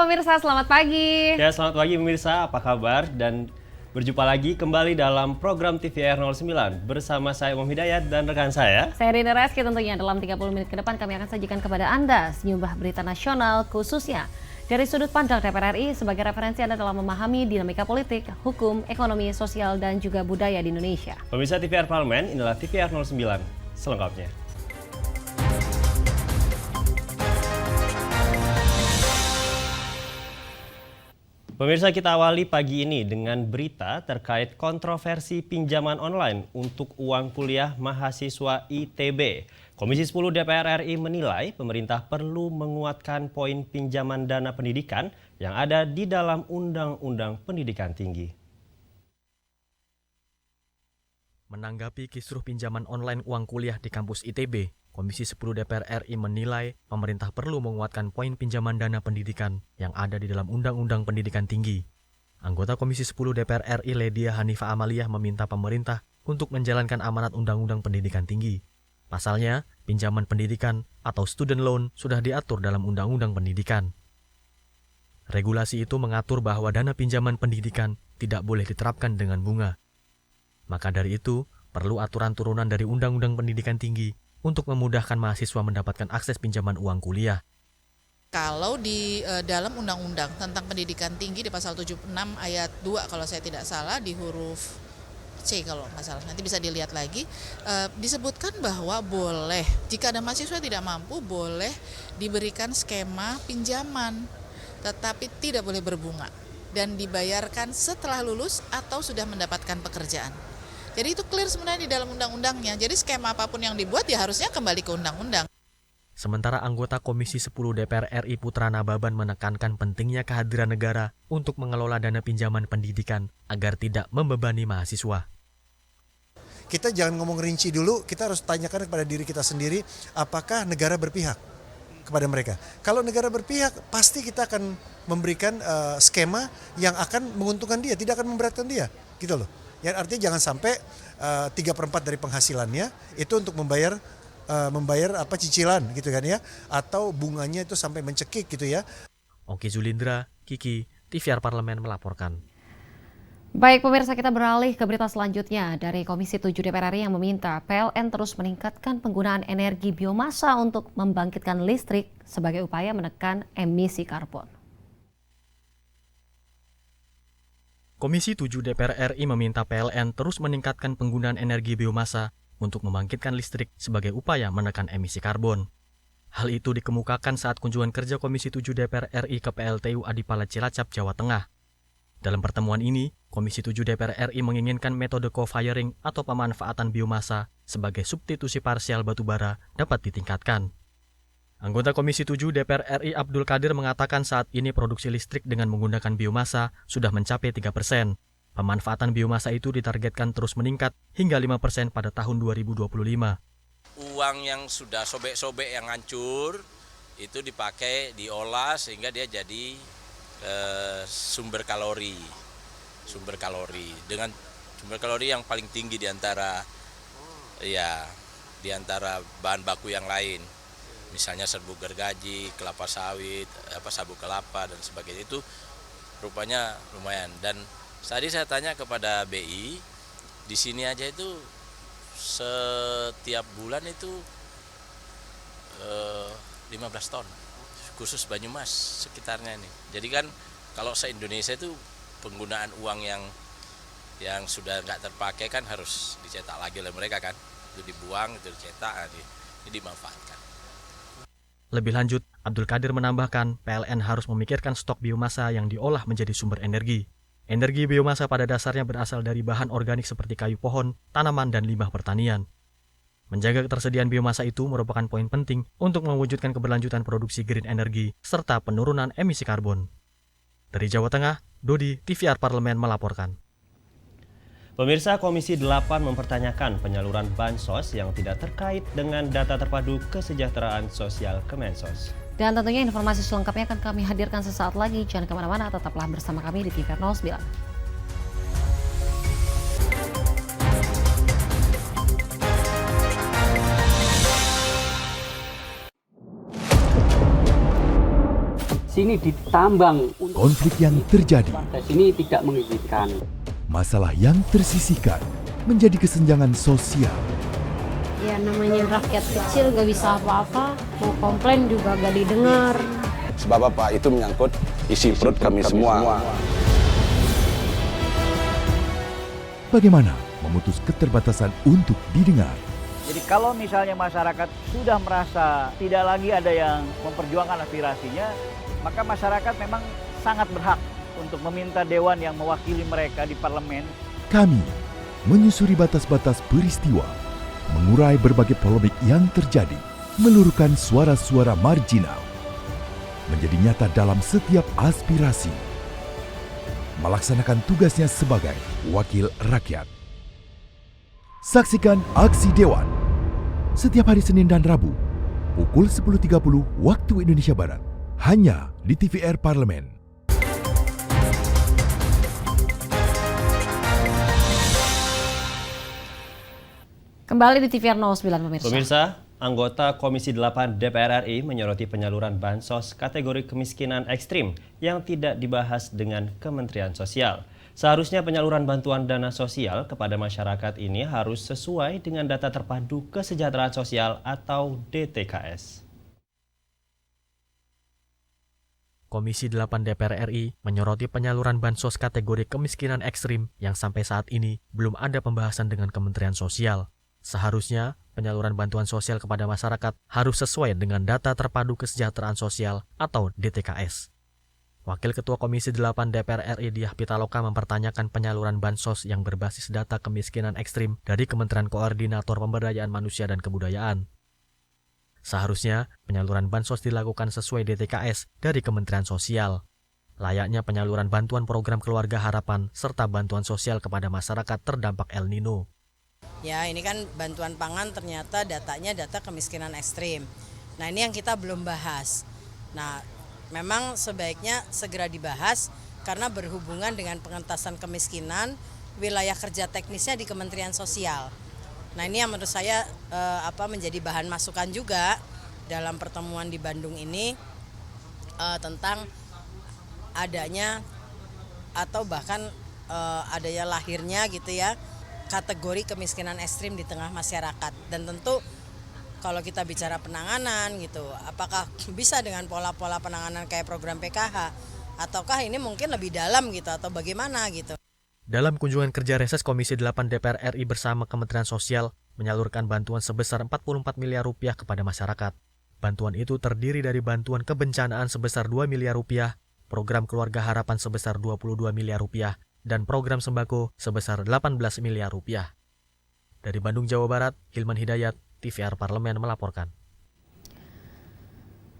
pemirsa, selamat pagi. Ya, selamat pagi pemirsa, apa kabar? Dan berjumpa lagi kembali dalam program TVR 09 bersama saya Umam Hidayat dan rekan saya. Saya Rina Reski, tentunya dalam 30 menit ke depan kami akan sajikan kepada Anda sejumlah berita nasional khususnya dari sudut pandang DPR RI sebagai referensi Anda dalam memahami dinamika politik, hukum, ekonomi, sosial, dan juga budaya di Indonesia. Pemirsa TVR Parlemen, inilah TVR 09 selengkapnya. Pemirsa, kita awali pagi ini dengan berita terkait kontroversi pinjaman online untuk uang kuliah mahasiswa ITB. Komisi 10 DPR RI menilai pemerintah perlu menguatkan poin pinjaman dana pendidikan yang ada di dalam Undang-Undang Pendidikan Tinggi. Menanggapi kisruh pinjaman online uang kuliah di kampus ITB, Komisi 10 DPR RI menilai pemerintah perlu menguatkan poin pinjaman dana pendidikan yang ada di dalam Undang-Undang Pendidikan Tinggi. Anggota Komisi 10 DPR RI Ledia Hanifah Amaliyah meminta pemerintah untuk menjalankan amanat Undang-Undang Pendidikan Tinggi. Pasalnya, pinjaman pendidikan atau student loan sudah diatur dalam Undang-Undang Pendidikan. Regulasi itu mengatur bahwa dana pinjaman pendidikan tidak boleh diterapkan dengan bunga. Maka dari itu, perlu aturan turunan dari Undang-Undang Pendidikan Tinggi untuk memudahkan mahasiswa mendapatkan akses pinjaman uang kuliah. Kalau di dalam Undang-Undang tentang Pendidikan Tinggi di pasal 76 ayat 2 kalau saya tidak salah di huruf C kalau nggak salah, nanti bisa dilihat lagi, disebutkan bahwa boleh, jika ada mahasiswa tidak mampu, boleh diberikan skema pinjaman, tetapi tidak boleh berbunga dan dibayarkan setelah lulus atau sudah mendapatkan pekerjaan. Jadi itu clear sebenarnya di dalam undang-undangnya. Jadi skema apapun yang dibuat ya harusnya kembali ke undang-undang. Sementara anggota Komisi 10 DPR RI Putra Nababan menekankan pentingnya kehadiran negara untuk mengelola dana pinjaman pendidikan agar tidak membebani mahasiswa. Kita jangan ngomong rinci dulu, kita harus tanyakan kepada diri kita sendiri apakah negara berpihak kepada mereka. Kalau negara berpihak, pasti kita akan memberikan skema yang akan menguntungkan dia, tidak akan memberatkan dia, gitu loh. Yang artinya jangan sampai 3/4 dari penghasilannya itu untuk membayar cicilan gitu kan ya, atau bunganya itu sampai mencekik gitu ya. Oki Zulindra, Kiki, TVR Parlemen melaporkan. Baik pemirsa, kita beralih ke berita selanjutnya dari Komisi 7 DPR RI yang meminta PLN terus meningkatkan penggunaan energi biomasa untuk membangkitkan listrik sebagai upaya menekan emisi karbon. Komisi 7 DPR RI meminta PLN terus meningkatkan penggunaan energi biomasa untuk membangkitkan listrik sebagai upaya menekan emisi karbon. Hal itu dikemukakan saat kunjungan kerja Komisi 7 DPR RI ke PLTU Adipala Cilacap, Jawa Tengah. Dalam pertemuan ini, Komisi 7 DPR RI menginginkan metode co-firing atau pemanfaatan biomasa sebagai substitusi parsial batubara dapat ditingkatkan. Anggota Komisi 7 DPR RI Abdul Qadir mengatakan saat ini produksi listrik dengan menggunakan biomasa sudah mencapai 3%. Pemanfaatan biomasa itu ditargetkan terus meningkat hingga 5% pada tahun 2025. Uang yang sudah sobek-sobek yang hancur itu dipakai, diolah sehingga dia jadi sumber kalori dengan sumber kalori yang paling tinggi di antara bahan baku yang lain. Misalnya serbuk gergaji, kelapa sawit, sabuk kelapa dan sebagainya, itu rupanya lumayan. Dan tadi saya tanya kepada BI, di sini aja itu setiap bulan itu 15 ton khusus Banyumas sekitarnya ini. Jadi kan kalau se-Indonesia itu penggunaan uang yang sudah nggak terpakai kan harus dicetak lagi oleh mereka kan, itu dibuang, itu dicetak, ini dimanfaatkan. Lebih lanjut, Abdul Qadir menambahkan PLN harus memikirkan stok biomasa yang diolah menjadi sumber energi. Energi biomasa pada dasarnya berasal dari bahan organik seperti kayu pohon, tanaman, dan limbah pertanian. Menjaga ketersediaan biomasa itu merupakan poin penting untuk mewujudkan keberlanjutan produksi green energy serta penurunan emisi karbon. Dari Jawa Tengah, Dodi, TVR Parlemen melaporkan. Pemirsa, Komisi 8 mempertanyakan penyaluran bansos yang tidak terkait dengan data terpadu kesejahteraan sosial Kemensos. Dan tentunya informasi selengkapnya akan kami hadirkan sesaat lagi. Jangan kemana-mana, tetaplah bersama kami di TVR 09. sini ditambang. Konflik yang terjadi, Warga sini tidak mengizinkan. masalah yang tersisihkan menjadi kesenjangan sosial. Ya namanya rakyat kecil gak bisa apa-apa, mau komplain juga gak didengar. Sebab apa? Itu menyangkut isi perut kami semua. Bagaimana memutus keterbatasan untuk didengar? Jadi kalau misalnya masyarakat sudah merasa tidak lagi ada yang memperjuangkan aspirasinya, maka masyarakat memang sangat berhak untuk meminta dewan yang mewakili mereka di parlemen. Kami menyusuri batas-batas peristiwa, mengurai berbagai polemik yang terjadi, meluruhkan suara-suara marginal, menjadi nyata dalam setiap aspirasi, melaksanakan tugasnya sebagai wakil rakyat. Saksikan Aksi Dewan setiap hari Senin dan Rabu pukul 10.30 waktu Indonesia Barat hanya di TVR Parlemen. Kembali di TVR 09 pemirsa. Pemirsa, anggota Komisi 8 DPR RI menyoroti penyaluran bansos kategori kemiskinan ekstrim yang tidak dibahas dengan Kementerian Sosial. Seharusnya penyaluran bantuan dana sosial kepada masyarakat ini harus sesuai dengan data terpadu kesejahteraan sosial atau DTKS. Komisi 8 DPR RI menyoroti penyaluran bansos kategori kemiskinan ekstrim yang sampai saat ini belum ada pembahasan dengan Kementerian Sosial. Seharusnya penyaluran bantuan sosial kepada masyarakat harus sesuai dengan data terpadu kesejahteraan sosial atau DTKS. Wakil Ketua Komisi 8 DPR RI Diah Pitaloka mempertanyakan penyaluran bansos yang berbasis data kemiskinan ekstrim dari Kementerian Koordinator Pemberdayaan Manusia dan Kebudayaan. Seharusnya penyaluran bansos dilakukan sesuai DTKS dari Kementerian Sosial. Layaknya penyaluran bantuan program Keluarga Harapan serta bantuan sosial kepada masyarakat terdampak El Nino. Ya, ini kan bantuan pangan ternyata datanya data kemiskinan ekstrim. Nah, ini yang kita belum bahas. Nah, memang sebaiknya segera dibahas karena berhubungan dengan pengentasan kemiskinan, wilayah kerja teknisnya di Kementerian Sosial. Nah, ini yang menurut saya menjadi bahan masukan juga dalam pertemuan di Bandung ini tentang adanya atau bahkan adanya lahirnya gitu ya kategori kemiskinan ekstrim di tengah masyarakat. Dan tentu kalau kita bicara penanganan gitu, apakah bisa dengan pola-pola penanganan kayak program PKH ataukah ini mungkin lebih dalam gitu atau bagaimana gitu. Dalam kunjungan kerja reses Komisi 8 DPR RI bersama Kementerian Sosial menyalurkan bantuan sebesar 44 miliar rupiah kepada masyarakat. Bantuan itu terdiri dari bantuan kebencanaan sebesar 2 miliar rupiah, program Keluarga Harapan sebesar 22 miliar rupiah, dan program sembako sebesar 18 miliar rupiah. Dari Bandung, Jawa Barat, Hilman Hidayat, TVR Parlemen melaporkan.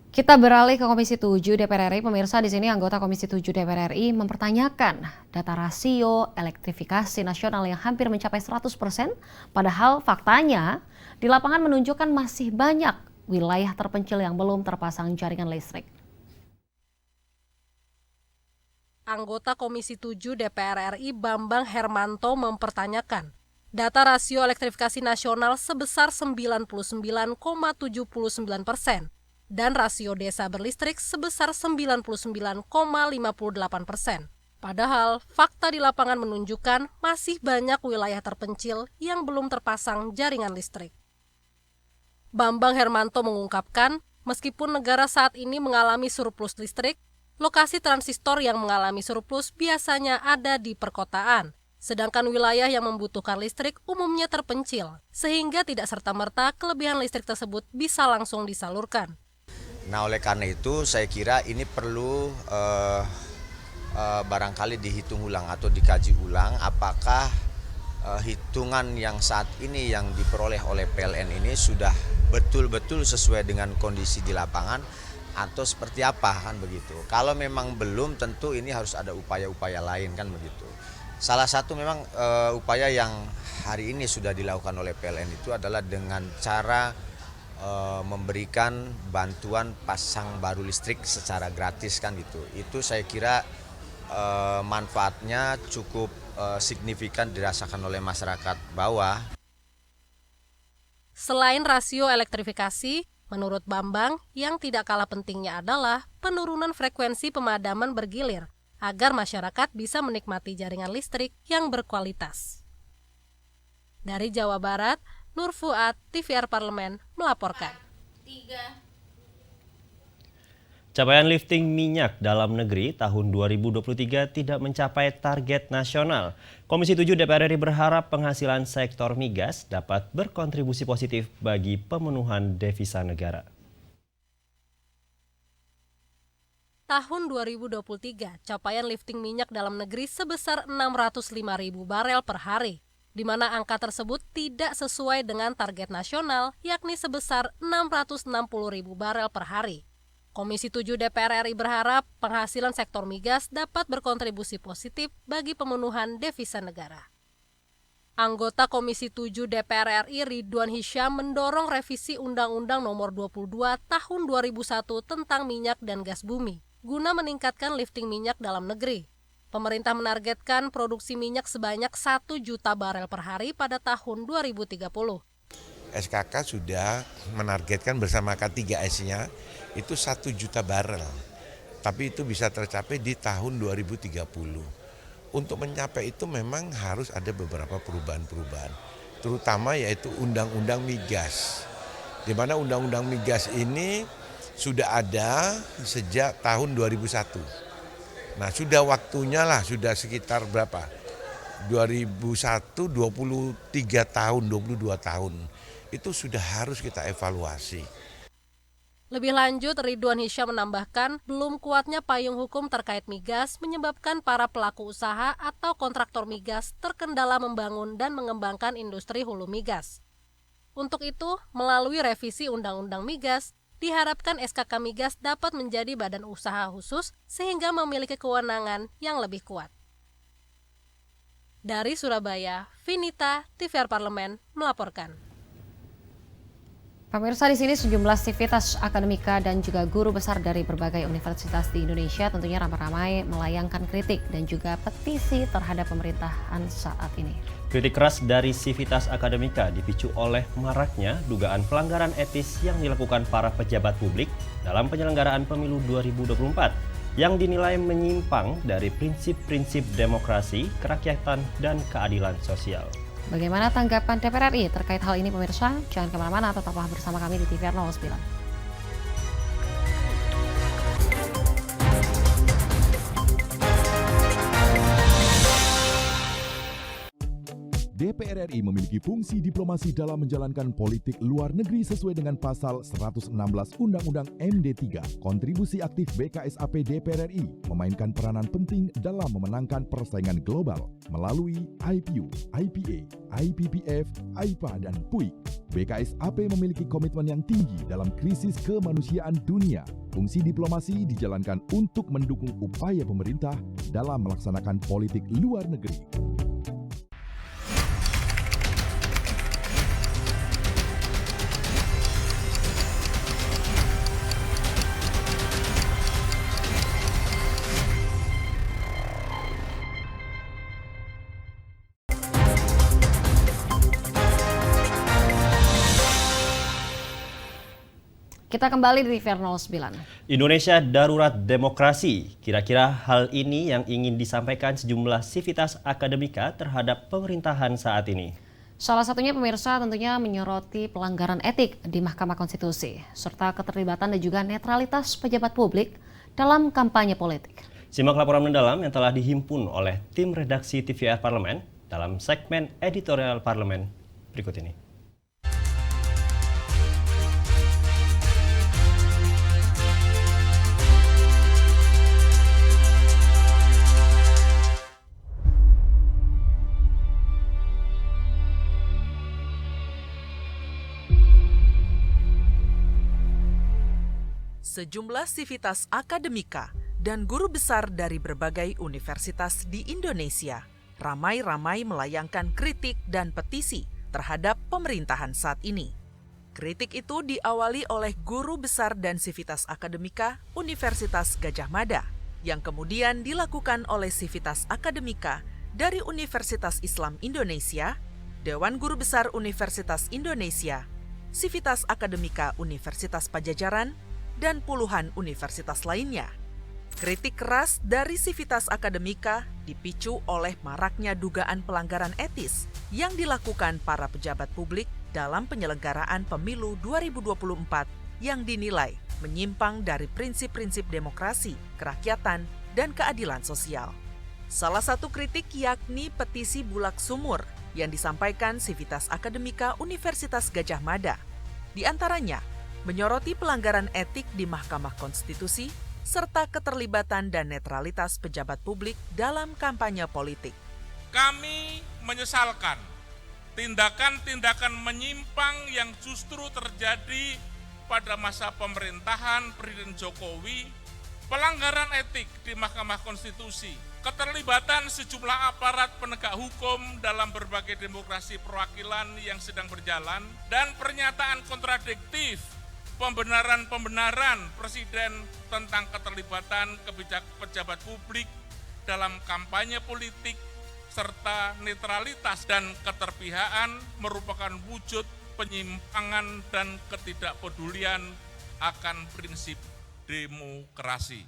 Kita beralih ke Komisi 7 DPR RI. Pemirsa, di sini anggota Komisi 7 DPR RI mempertanyakan data rasio elektrifikasi nasional yang hampir mencapai 100%, padahal faktanya di lapangan menunjukkan masih banyak wilayah terpencil yang belum terpasang jaringan listrik. Anggota Komisi 7 DPR RI Bambang Hermanto mempertanyakan data rasio elektrifikasi nasional sebesar 99,79% dan rasio desa berlistrik sebesar 99,58%. Padahal, fakta di lapangan menunjukkan masih banyak wilayah terpencil yang belum terpasang jaringan listrik. Bambang Hermanto mengungkapkan, meskipun negara saat ini mengalami surplus listrik, lokasi transistor yang mengalami surplus biasanya ada di perkotaan. Sedangkan wilayah yang membutuhkan listrik umumnya terpencil, sehingga tidak serta-merta kelebihan listrik tersebut bisa langsung disalurkan. Nah, oleh karena itu saya kira ini perlu barangkali dihitung ulang atau dikaji ulang apakah hitungan yang saat ini yang diperoleh oleh PLN ini sudah betul-betul sesuai dengan kondisi di lapangan atau seperti apa kan begitu. Kalau memang belum, tentu ini harus ada upaya-upaya lain kan begitu. Salah satu memang upaya yang hari ini sudah dilakukan oleh PLN itu adalah dengan cara memberikan bantuan pasang baru listrik secara gratis kan gitu. Itu saya kira manfaatnya cukup signifikan dirasakan oleh masyarakat bawah. Selain rasio elektrifikasi, Menurut Bambang, yang tidak kalah pentingnya adalah penurunan frekuensi pemadaman bergilir agar masyarakat bisa menikmati jaringan listrik yang berkualitas. Dari Jawa Barat, Nur Fuad, TVR Parlemen, melaporkan. Capaian lifting minyak dalam negeri tahun 2023 tidak mencapai target nasional. Komisi 7 DPR RI berharap penghasilan sektor migas dapat berkontribusi positif bagi pemenuhan devisa negara. Tahun 2023, capaian lifting minyak dalam negeri sebesar 605.000 barel per hari, di mana angka tersebut tidak sesuai dengan target nasional, yakni sebesar 660.000 barel per hari. Komisi 7 DPR RI berharap penghasilan sektor migas dapat berkontribusi positif bagi pemenuhan devisa negara. Anggota Komisi 7 DPR RI Ridwan Hisyam mendorong revisi Undang-Undang Nomor 22 Tahun 2001 tentang minyak dan gas bumi, guna meningkatkan lifting minyak dalam negeri. Pemerintah menargetkan produksi minyak sebanyak 1 juta barel per hari pada tahun 2030. SKK sudah menargetkan bersama K3S-nya itu 1 juta barel, tapi itu bisa tercapai di tahun 2030. Untuk mencapai itu memang harus ada beberapa perubahan-perubahan, terutama yaitu Undang-Undang Migas, di mana Undang-Undang Migas ini sudah ada sejak tahun 2001. Nah sudah waktunya lah, sudah sekitar berapa? 2001, 23 tahun, 22 tahun. Itu sudah harus kita evaluasi. Lebih lanjut, Ridwan Hisyam menambahkan, belum kuatnya payung hukum terkait migas menyebabkan para pelaku usaha atau kontraktor migas terkendala membangun dan mengembangkan industri hulu migas. Untuk itu, melalui revisi Undang-Undang Migas, diharapkan SKK Migas dapat menjadi badan usaha khusus sehingga memiliki kewenangan yang lebih kuat. Dari Surabaya, Vinita, TVR Parlemen, melaporkan. Pemirsa, di sini sejumlah sivitas akademika dan juga guru besar dari berbagai universitas di Indonesia tentunya ramai-ramai melayangkan kritik dan juga petisi terhadap pemerintahan saat ini. Kritik keras dari sivitas akademika dipicu oleh maraknya dugaan pelanggaran etis yang dilakukan para pejabat publik dalam penyelenggaraan pemilu 2024 yang dinilai menyimpang dari prinsip-prinsip demokrasi, kerakyatan, dan keadilan sosial. Bagaimana tanggapan DPR RI terkait hal ini pemirsa? Jangan kemana-mana, tetaplah bersama kami di TVR 09. DPR RI memiliki fungsi diplomasi dalam menjalankan politik luar negeri sesuai dengan pasal 116 Undang-Undang MD3. Kontribusi aktif BKSAP DPR RI memainkan peranan penting dalam memenangkan persaingan global melalui IPU, IPA, IPPF, IPA, dan PUIK. BKSAP memiliki komitmen yang tinggi dalam krisis kemanusiaan dunia. Fungsi diplomasi dijalankan untuk mendukung upaya pemerintah dalam melaksanakan politik luar negeri. Kita kembali di TVR 09. Indonesia darurat demokrasi. Kira-kira hal ini yang ingin disampaikan sejumlah sivitas akademika terhadap pemerintahan saat ini. Salah satunya pemirsa tentunya menyoroti pelanggaran etik di Mahkamah Konstitusi, serta keterlibatan dan juga netralitas pejabat publik dalam kampanye politik. Simak laporan mendalam yang telah dihimpun oleh tim redaksi TVR Parlemen dalam segmen editorial Parlemen berikut ini. Sejumlah sivitas akademika dan guru besar dari berbagai universitas di Indonesia ramai-ramai melayangkan kritik dan petisi terhadap pemerintahan saat ini. Kritik itu diawali oleh guru besar dan sivitas akademika Universitas Gadjah Mada, yang kemudian dilakukan oleh sivitas akademika dari Universitas Islam Indonesia, Dewan Guru Besar Universitas Indonesia, Civitas Akademika Universitas Padjadjaran, dan puluhan universitas lainnya. Kritik keras dari Civitas Akademika dipicu oleh maraknya dugaan pelanggaran etis yang dilakukan para pejabat publik dalam penyelenggaraan pemilu 2024 yang dinilai menyimpang dari prinsip-prinsip demokrasi, kerakyatan, dan keadilan sosial. Salah satu kritik yakni petisi Bulak Sumur yang disampaikan Civitas Akademika Universitas Gadjah Mada. Di antaranya, menyoroti pelanggaran etik di Mahkamah Konstitusi serta keterlibatan dan netralitas pejabat publik dalam kampanye politik. Kami menyesalkan tindakan-tindakan menyimpang yang justru terjadi pada masa pemerintahan Presiden Jokowi, pelanggaran etik di Mahkamah Konstitusi, keterlibatan sejumlah aparat penegak hukum dalam berbagai demokrasi perwakilan yang sedang berjalan, dan pernyataan kontradiktif pembenaran-pembenaran Presiden tentang keterlibatan pejabat publik dalam kampanye politik serta netralitas dan keterpihakan merupakan wujud penyimpangan dan ketidakpedulian akan prinsip demokrasi.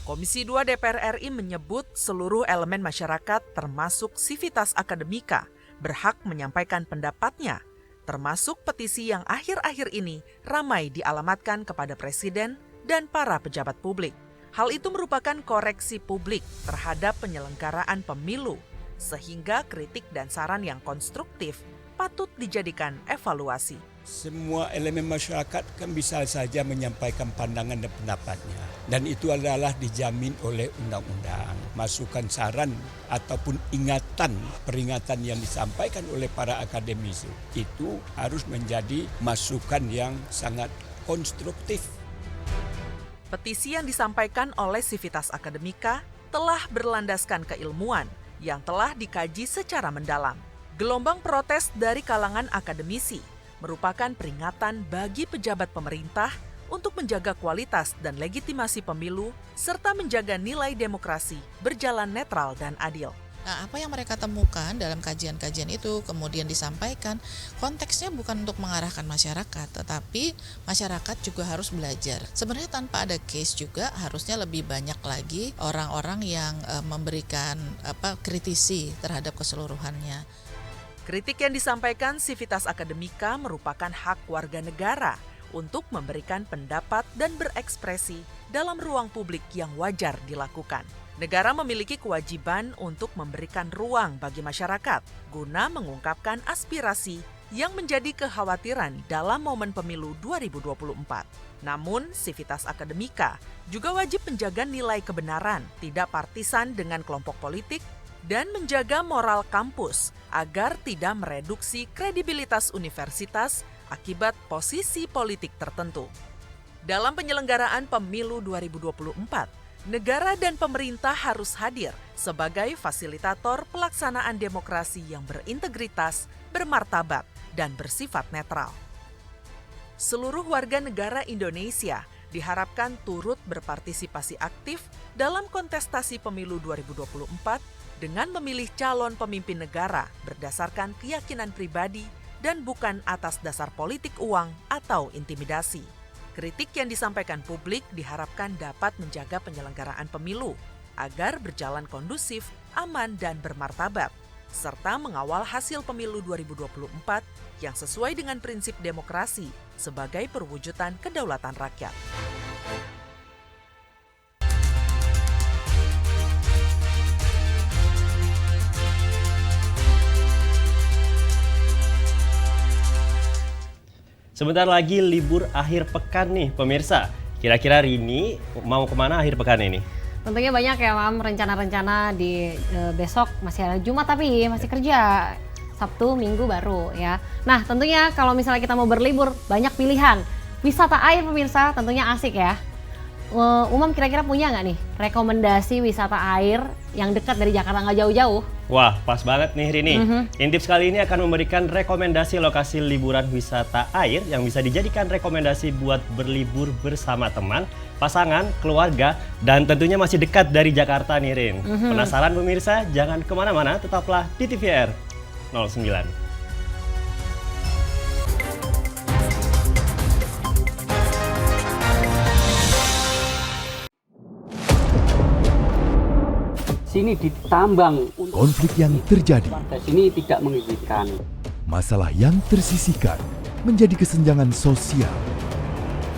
Komisi 2 DPR RI menyebut seluruh elemen masyarakat termasuk Civitas Akademika berhak menyampaikan pendapatnya, termasuk petisi yang akhir-akhir ini ramai dialamatkan kepada Presiden dan para pejabat publik. Hal itu merupakan koreksi publik terhadap penyelenggaraan pemilu, sehingga kritik dan saran yang konstruktif patut dijadikan evaluasi. Semua elemen masyarakat kan bisa saja menyampaikan pandangan dan pendapatnya. Dan itu adalah dijamin oleh undang-undang. Masukan saran ataupun peringatan yang disampaikan oleh para akademisi itu harus menjadi masukan yang sangat konstruktif. Petisi yang disampaikan oleh Civitas Akademika telah berlandaskan keilmuan yang telah dikaji secara mendalam. Gelombang protes dari kalangan akademisi merupakan peringatan bagi pejabat pemerintah untuk menjaga kualitas dan legitimasi pemilu serta menjaga nilai demokrasi berjalan netral dan adil. Nah, apa yang mereka temukan dalam kajian-kajian itu kemudian disampaikan, konteksnya bukan untuk mengarahkan masyarakat, tetapi masyarakat juga harus belajar. Sebenarnya tanpa ada case juga harusnya lebih banyak lagi orang-orang yang memberikan kritisi terhadap keseluruhannya. Kritik yang disampaikan Civitas Akademika merupakan hak warga negara untuk memberikan pendapat dan berekspresi dalam ruang publik yang wajar dilakukan. Negara memiliki kewajiban untuk memberikan ruang bagi masyarakat guna mengungkapkan aspirasi yang menjadi kekhawatiran dalam momen pemilu 2024. Namun, Civitas Akademika juga wajib menjaga nilai kebenaran, tidak partisan dengan kelompok politik, dan menjaga moral kampus agar tidak mereduksi kredibilitas universitas akibat posisi politik tertentu. Dalam penyelenggaraan pemilu 2024, negara dan pemerintah harus hadir sebagai fasilitator pelaksanaan demokrasi yang berintegritas, bermartabat, dan bersifat netral. Seluruh warga negara Indonesia diharapkan turut berpartisipasi aktif dalam kontestasi pemilu 2024 dengan memilih calon pemimpin negara berdasarkan keyakinan pribadi dan bukan atas dasar politik uang atau intimidasi. Kritik yang disampaikan publik diharapkan dapat menjaga penyelenggaraan pemilu agar berjalan kondusif, aman, dan bermartabat, serta mengawal hasil pemilu 2024 yang sesuai dengan prinsip demokrasi sebagai perwujudan kedaulatan rakyat. Sebentar lagi libur akhir pekan nih pemirsa. Kira-kira Rini mau kemana akhir pekan ini? Tentunya banyak ya Mam, rencana-rencana di besok masih ada Jumat tapi masih kerja. Sabtu, Minggu baru ya. Nah tentunya kalau misalnya kita mau berlibur banyak pilihan. Wisata air pemirsa tentunya asik ya. Umam kira-kira punya nggak nih rekomendasi wisata air yang dekat dari Jakarta nggak jauh-jauh? Wah, pas banget nih Rini. Intips kali ini akan memberikan rekomendasi lokasi liburan wisata air yang bisa dijadikan rekomendasi buat berlibur bersama teman, pasangan, keluarga, dan tentunya masih dekat dari Jakarta nih Rin. Penasaran pemirsa? Jangan kemana-mana, tetaplah di TVR 09. sini ditambang. Konflik yang terjadi, Warga sini tidak mengizinkan. masalah yang tersisihkan menjadi kesenjangan sosial.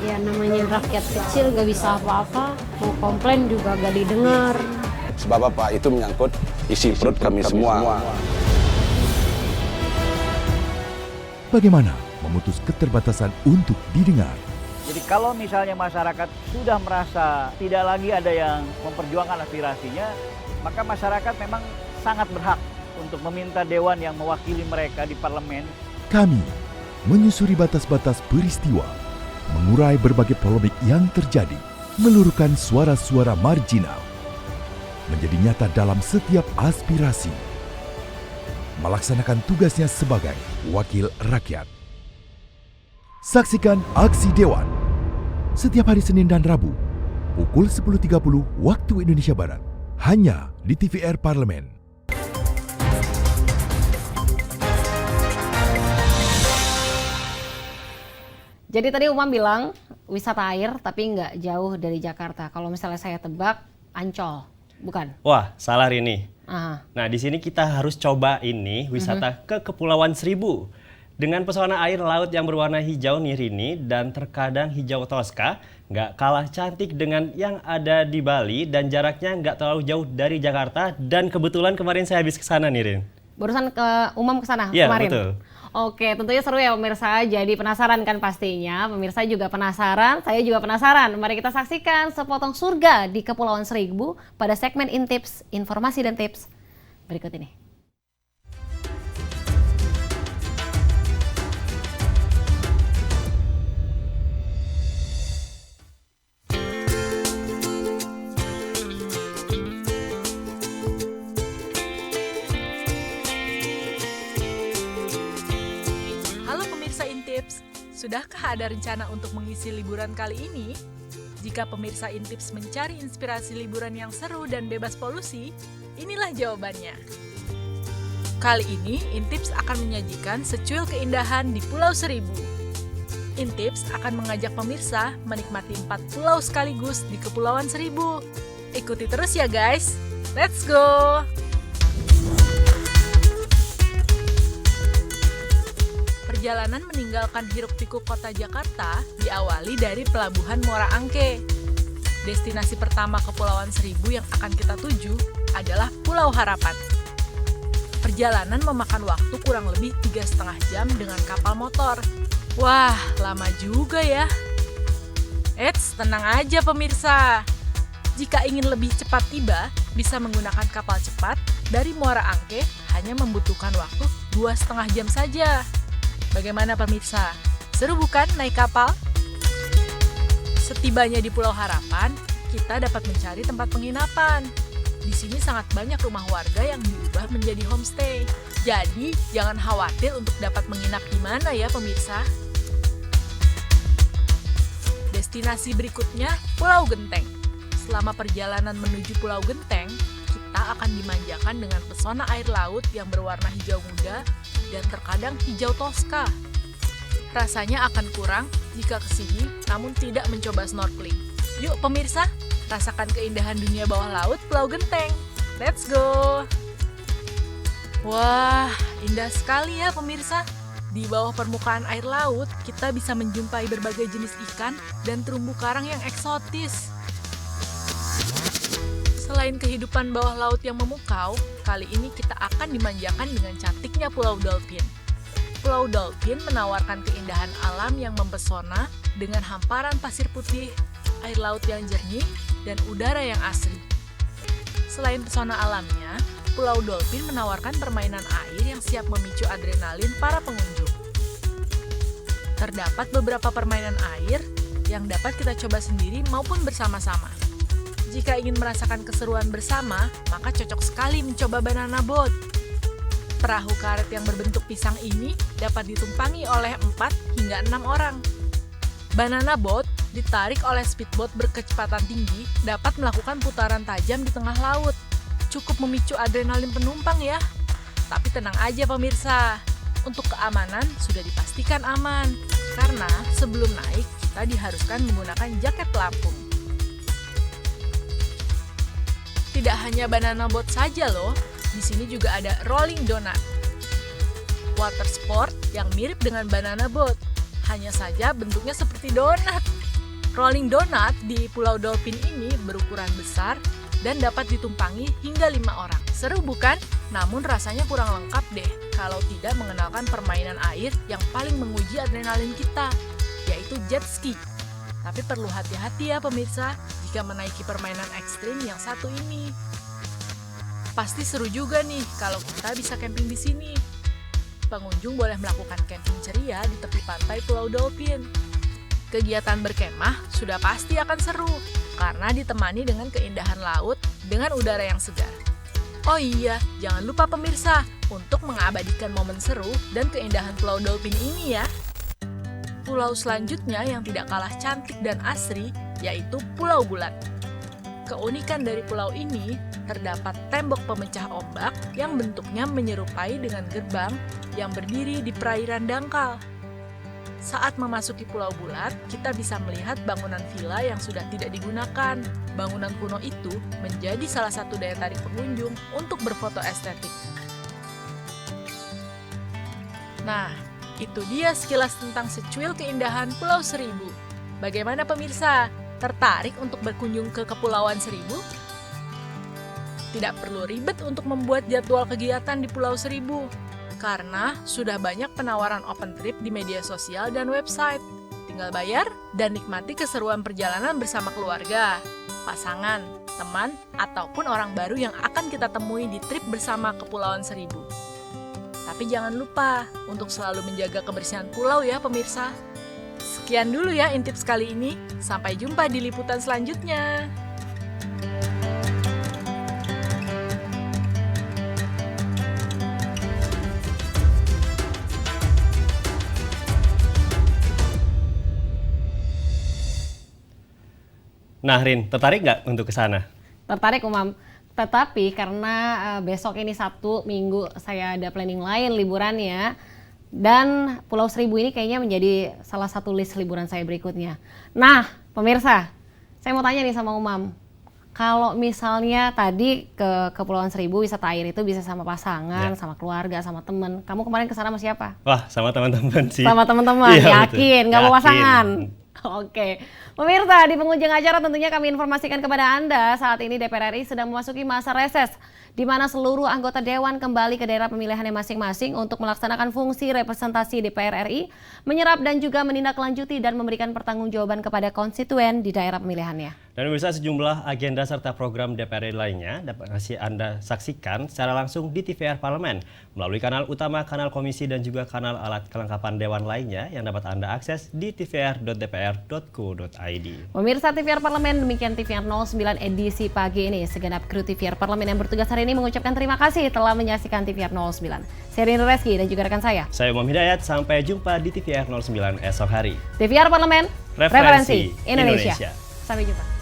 Ya namanya rakyat kecil gak bisa apa-apa, mau komplain juga gak didengar. Sebab apa? Itu menyangkut isi perut kami semua. Bagaimana memutus keterbatasan untuk didengar? Jadi kalau misalnya masyarakat sudah merasa tidak lagi ada yang memperjuangkan aspirasinya, maka masyarakat memang sangat berhak untuk meminta dewan yang mewakili mereka di parlemen. Kami menyusuri batas-batas peristiwa, mengurai berbagai polemik yang terjadi, meluruhkan suara-suara marginal, menjadi nyata dalam setiap aspirasi, melaksanakan tugasnya sebagai wakil rakyat. Saksikan Aksi Dewan setiap hari Senin dan Rabu pukul 10.30 waktu Indonesia Barat hanya di TVR Parlemen. Jadi tadi Umam bilang wisata air tapi nggak jauh dari Jakarta. Kalau misalnya saya tebak Ancol, bukan? Wah, salah Rini. Ah. Nah, di sini kita harus coba ini wisata ke Kepulauan Seribu. Dengan pesona air laut yang berwarna hijau nih Rini, dan terkadang hijau toska, nggak kalah cantik dengan yang ada di Bali dan jaraknya nggak terlalu jauh dari Jakarta. Dan kebetulan kemarin saya habis ke sana nih Rin. Barusan Umam ke sana Iya, kemarin? betul. Oke, tentunya seru ya pemirsa. Jadi penasaran kan pastinya. Pemirsa juga penasaran, saya juga penasaran. Mari kita saksikan sepotong surga di Kepulauan Seribu pada segmen Intips, informasi dan tips berikut ini. Sudahkah ada rencana untuk mengisi liburan kali ini? Jika pemirsa Intips mencari inspirasi liburan yang seru dan bebas polusi, inilah jawabannya. Kali ini, Intips akan menyajikan secuil keindahan di Pulau Seribu. Intips akan mengajak pemirsa menikmati 4 pulau sekaligus di Kepulauan Seribu. Ikuti terus ya guys, let's go! Perjalanan meninggalkan hiruk-pikuk kota Jakarta diawali dari Pelabuhan Muara Angke. Destinasi pertama Kepulauan Seribu yang akan kita tuju adalah Pulau Harapan. Perjalanan memakan waktu kurang lebih 3,5 jam dengan kapal motor. Wah, lama juga ya. Eits, tenang aja pemirsa. Jika ingin lebih cepat tiba, bisa menggunakan kapal cepat dari Muara Angke hanya membutuhkan waktu 2,5 jam saja. Bagaimana pemirsa? Seru bukan naik kapal? Setibanya di Pulau Harapan, kita dapat mencari tempat penginapan. Di sini sangat banyak rumah warga yang diubah menjadi homestay. Jadi, jangan khawatir untuk dapat menginap di mana ya pemirsa. Destinasi berikutnya, Pulau Genteng. Selama perjalanan menuju Pulau Genteng, kita akan dimanjakan dengan pesona air laut yang berwarna hijau muda dan terkadang hijau toska. Rasanya akan kurang jika kesini namun tidak mencoba snorkeling. Yuk pemirsa, rasakan keindahan dunia bawah laut Pulau Genteng. Let's go! Wah, indah sekali ya pemirsa. Di bawah permukaan air laut, kita bisa menjumpai berbagai jenis ikan dan terumbu karang yang eksotis. Selain kehidupan bawah laut yang memukau, kali ini kita akan dimanjakan dengan cantiknya Pulau Dolphin. Pulau Dolphin menawarkan keindahan alam yang mempesona dengan hamparan pasir putih, air laut yang jernih, dan udara yang asri. Selain pesona alamnya, Pulau Dolphin menawarkan permainan air yang siap memicu adrenalin para pengunjung. Terdapat beberapa permainan air yang dapat kita coba sendiri maupun bersama-sama. Jika ingin merasakan keseruan bersama, maka cocok sekali mencoba banana boat. Perahu karet yang berbentuk pisang ini dapat ditumpangi oleh 4 hingga 6 orang. Banana boat ditarik oleh speedboat berkecepatan tinggi dapat melakukan putaran tajam di tengah laut. Cukup memicu adrenalin penumpang ya. Tapi tenang aja pemirsa, untuk keamanan sudah dipastikan aman. Karena sebelum naik, kita diharuskan menggunakan jaket pelampung. Tidak hanya banana boat saja loh, di sini juga ada rolling donut. Water sport yang mirip dengan banana boat, hanya saja bentuknya seperti donat. Rolling donut di Pulau Dolphin ini berukuran besar dan dapat ditumpangi hingga 5 orang. Seru bukan? Namun rasanya kurang lengkap deh kalau tidak mengenalkan permainan air yang paling menguji adrenalin kita, yaitu jet ski. Tapi perlu hati-hati ya pemirsa jika menaiki permainan ekstrim yang satu ini. Pasti seru juga nih kalau kita bisa camping di sini. Pengunjung boleh melakukan camping ceria di tepi pantai Pulau Dolphin. Kegiatan berkemah sudah pasti akan seru karena ditemani dengan keindahan laut dengan udara yang segar. Oh iya, jangan lupa pemirsa untuk mengabadikan momen seru dan keindahan Pulau Dolphin ini ya. Pulau selanjutnya yang tidak kalah cantik dan asri yaitu Pulau Bulat. Keunikan dari pulau ini terdapat tembok pemecah ombak yang bentuknya menyerupai dengan gerbang yang berdiri di perairan dangkal. Saat memasuki Pulau Bulat, kita bisa melihat bangunan villa yang sudah tidak digunakan. Bangunan kuno itu menjadi salah satu daya tarik pengunjung untuk berfoto estetik. Nah, itu dia sekilas tentang secuil keindahan Pulau Seribu. Bagaimana pemirsa? Tertarik untuk berkunjung ke Kepulauan Seribu? Tidak perlu ribet untuk membuat jadwal kegiatan di Pulau Seribu, karena sudah banyak penawaran open trip di media sosial dan website. Tinggal bayar dan nikmati keseruan perjalanan bersama keluarga, pasangan, teman, ataupun orang baru yang akan kita temui di trip bersama Kepulauan Seribu. Tapi jangan lupa untuk selalu menjaga kebersihan pulau ya pemirsa. Sekian dulu ya Intips kali ini. Sampai jumpa di liputan selanjutnya. Nah, Rin, tertarik nggak untuk ke sana? Tertarik, Umam. Tetapi karena besok ini Sabtu, Minggu saya ada planning lain liburannya. Dan Pulau Seribu ini kayaknya menjadi salah satu list liburan saya berikutnya. Nah, pemirsa, saya mau tanya nih sama Umam. Kalau misalnya tadi ke Kepulauan Seribu wisata air itu bisa sama pasangan, sama keluarga, sama temen. Kamu kemarin ke sana sama siapa? Wah, sama teman-teman sih. Sama teman-teman, iya, yakin, nggak mau pasangan. Oke, pemirsa, di penghujung acara tentunya kami informasikan kepada Anda saat ini DPR RI sedang memasuki masa reses, di mana seluruh anggota Dewan kembali ke daerah pemilihannya masing-masing untuk melaksanakan fungsi representasi DPR RI, menyerap dan juga menindaklanjuti dan memberikan pertanggungjawaban kepada konstituen di daerah pemilihannya. Dan bisa sejumlah agenda serta program DPR RI lainnya dapat Anda saksikan secara langsung di TVR Parlemen melalui kanal utama, kanal komisi dan juga kanal alat kelengkapan Dewan lainnya yang dapat Anda akses di tvr.dpr.co.id. Pemirsa TVR Parlemen, demikian TVR 09 edisi pagi ini. Segenap kru TVR Parlemen yang bertugas hari ini mengucapkan terima kasih telah menyaksikan TVR 09. Saya Rin Reski dan juga rekan saya. Saya Umam Hidayat, sampai jumpa di TVR 09 esok hari. TVR Parlemen, referensi Indonesia. Sampai jumpa.